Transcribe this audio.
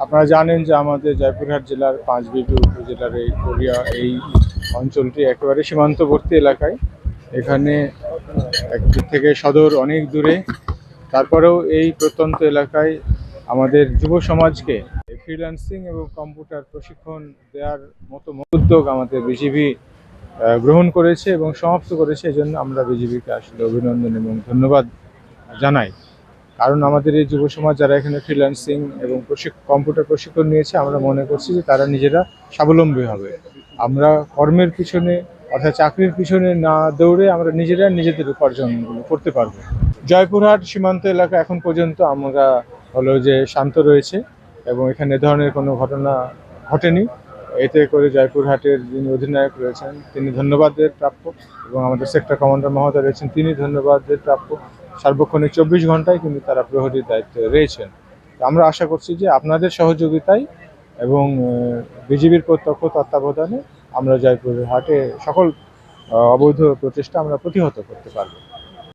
আপনারা জানেন যে আমাদের জয়পুরহাট জেলার পাঁচবিবি উপজেলার এই অঞ্চলটি একেবারে সীমান্তবর্তী এলাকায়। এখানে একদিক থেকে সদর অনেক দূরে, তারপরেও এই প্রত্যন্ত এলাকায় আমাদের যুব সমাজকে ফ্রিল্যান্সিং এবং কম্পিউটার প্রশিক্ষণ দেওয়ার মতো উদ্যোগ আমাদের বিজিবি গ্রহণ করেছে এবং সমাপ্ত করেছে। এজন্য আমরা বিজিবিকে আসলে অভিনন্দন এবং ধন্যবাদ জানাই। কারণ আমাদের এই যুব সমাজ যারা এখানে ফ্রিল্যান্সিং এবং কম্পিউটার প্রশিক্ষণ নিয়েছে, আমরা মনে করছি যে তারা নিজেরা স্বাবলম্বী হবে। আমরা কর্মের পিছনে অর্থাৎ চাকরির পিছনে না দৌড়ে আমরা নিজেরা নিজেদের উপার্জনগুলো করতে পারবো। জয়পুরহাট সীমান্ত এলাকা এখন পর্যন্ত আমরা যে শান্ত রয়েছে এবং এখানে এ ধরনের কোনো ঘটনা ঘটেনি। এতে করে জয়পুরহাটের যিনি অধিনায়ক রয়েছেন তিনি ধন্যবাদের প্রাপ্য এবং আমাদের সেক্টর কমান্ডার মহোদয় রয়েছেন তিনি ধন্যবাদের প্রাপ্য। সার্বক্ষণিক 24 ঘন্টায় কিন্তু তারা প্রহরীর দায়িত্বে রয়েছেন। আমরা আশা করছি যে আপনাদের সহযোগিতায় এবং বিজিবির প্রত্যক্ষ তত্ত্বাবধানে আমরা জয়পুরহাটে সকল অবৈধ প্রচেষ্টা আমরা প্রতিহত করতে পারব।